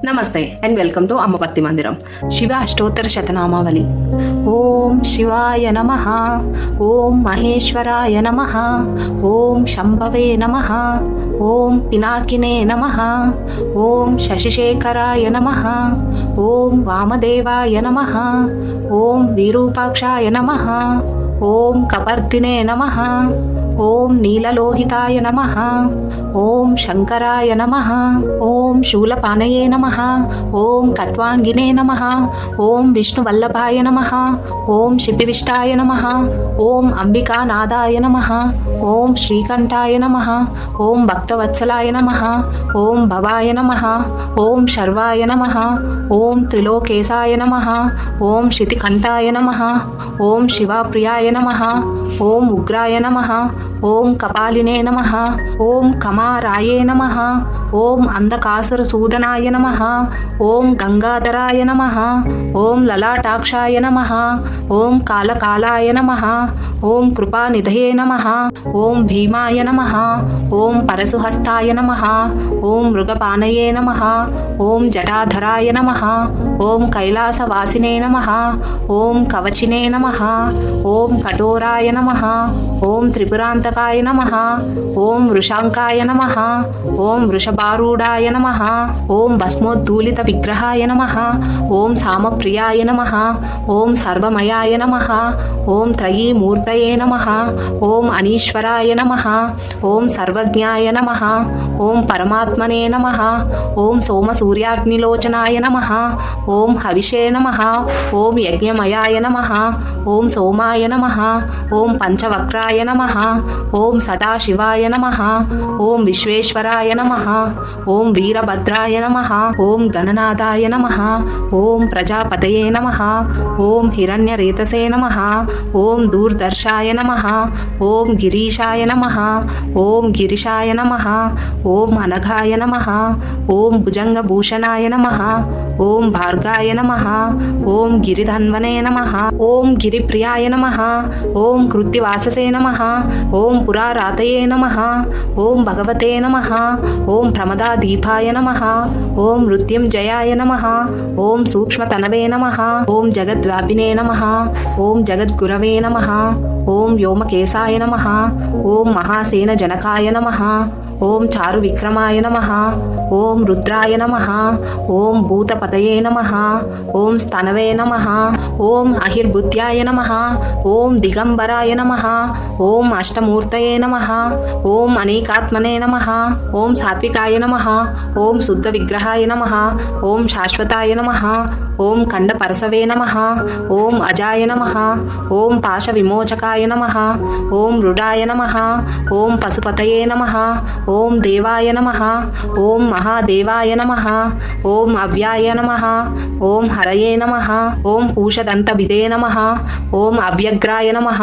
నమస్తే and welcome to అమ్మ భక్తి మందిరం. శివ అష్టోత్తర శతనామావళి. ఓం శివాయ నమః, ఓం మహేశ్వరాయ నమః, ఓం శంభవే నమః, ఓం పినాకినే నమః, ఓం శశిశేఖరాయ నమః, ఓం వామదేవాయ నమః, ఓం విరూపాక్షాయ నమః, ఓం కపర్దినే నమః, ఓం నీలలోహితాయ నమః, ఓం శంకరాయ నమః, ఓం శూలపానయే నమః, ఓం కట్వాంగినే నమః, ఓం విష్ణువల్లభాయ నమః, ఓం శిపివిష్టాయ నమః, ఓం అంబికానాదాయ నమః, ఓం శ్రీకంఠాయ నమః, ఓం భక్తవత్సలాయ నమః, ఓం భవాయ నమః, ఓం శర్వాయ నమః, ఓం త్రిలోకేశాయ నమః, ఓం శితికంఠాయ నమః, ఓం శివప్రియాయ నమః, ఓం ఉగ్రాయ నమః, ఓం కపాలినే నమః, ఓం కమారాయే నమః, ఓం అంధకాసురసూదనాయ నమః, ఓం గంగాధరాయ నమః, ఓం లలాటాక్షాయ నమః, ఓం కాలకాలాయ నమః, ఓం కృపానిధయే నమః, ఓం భీమాయ నమః, ఓం పరశుహస్తాయ నమః, ఓం మృగపానయే నమః, ఓం జటాధరాయ నమః, ఓం కైలాసవాసినే నమః, ఓం కవచినే నమః, ఓం కఠోరాయ నమః, ఓం త్రిపురాంతకాయ నమః, ఓం వృషాంకాయ నమః, ఓం వృషభారూఢాయ నమః, ఓం భస్మోద్దూలిత విగ్రహాయ నమః, ఓం సామప్రియాయ నమః, ఓం సర్వమయాయ నమః, ఓం త్రయీమూర్తయే నమః, ఓం అనీశ్వరాయ నమః, ఓం సర్వజ్ఞాయ నమః, ఓం పరమాత్మనే నమః, ఓం సోమసూర్యాగ్నిలోచనాయ నమః, ఓం హవిషే నమః, ఓం యజ్ఞమయాయ నమః, ఓం సోమాయ నమః, ఓం పంచవక్రాయ నమః, ఓం సదాశివాయ నమః, ఓం విశ్వేశ్వరాయ నమః, ఓం వీరభద్రాయ నమః, ఓం గణనాథాయ నమః, ఓం ప్రజాపతయే నమః, ఓం హిరణ్యరేతసే నమః, ఓం దూర్దర్శాయ నమః, ఓం గిరీశాయ నమః, ఓం గిరిశాయ నమః, ఓం అనఘాయ నమః, ఓం భుజంగభూషణాయ నమః, ఓం భార్గాయ నమః, ఓం గిరిధన్వనే నమః, ఓం గిరిప్రియాయ నమః, ఓం కృత్తివాససే నమః, ఓం పురారాతయే నమః, ఓం భగవతే నమః, ఓం ప్రమదాదీపాయ నమః, ఓం మృత్యుంజయాయ నమః, ఓం సూక్ష్మతనవే నమః, ఓం జగద్వ్యాపినే నమః, ఓం జగద్గురవే నమః, ఓం వ్యోమకేశాయ నమః, ఓం మహాసేనజనకాయ నమః, ఓం చారు విక్రమాయ నమః, ఓం రుద్రాయ నమః, ఓం భూతపతయే నమః, ఓం స్తనవే నమః, ఓం అహిర్బుద్ధ్యాయ నమః, ఓం దిగంబరాయ నమః, ఓం అష్టమూర్తయే నమః, ఓం అనేకాత్మనే నమః, ఓం సాత్వికాయ నమః, ఓం శుద్ధ విగ్రహాయ నమః, ఓం శాశ్వతాయ నమః, ఓం ఖండపరసవే నమః, ఓం అజాయ నమః, ఓం పాశ విమోచకాయ నమః, ఓం మృడాయ నమః, ఓం పశుపతయే నమః, ఓం దేవాయ నమః, ఓం మహాదేవాయ నమః, ఓం అవ్యాయ నమః, ఓం హరయే నమః, ఓం పూషదంతభిదే నమః, ఓం అవ్యగ్రాయ నమః,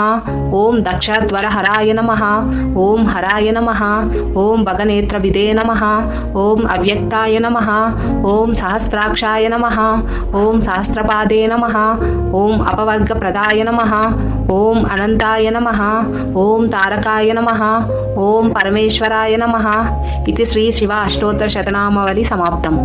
ఓం దక్షధ్వరహరాయ నమః, ఓం హరాయ నమః, ఓం భగనేత్రభిదే నమః, ఓం అవ్యక్తాయ నమః, ఓం సహస్రాక్షాయ నమః, ఓం సహస్రపాదే నమః, ఓం అపవర్గప్రదాయ నమః, ఓం అనంతాయ నమః, ఓం తారకాయ నమః, ఓం పరమేశ్వరాయ నమః. ఇది శ్రీ శివ అష్టోత్తర శతనామావళి సమాప్తం.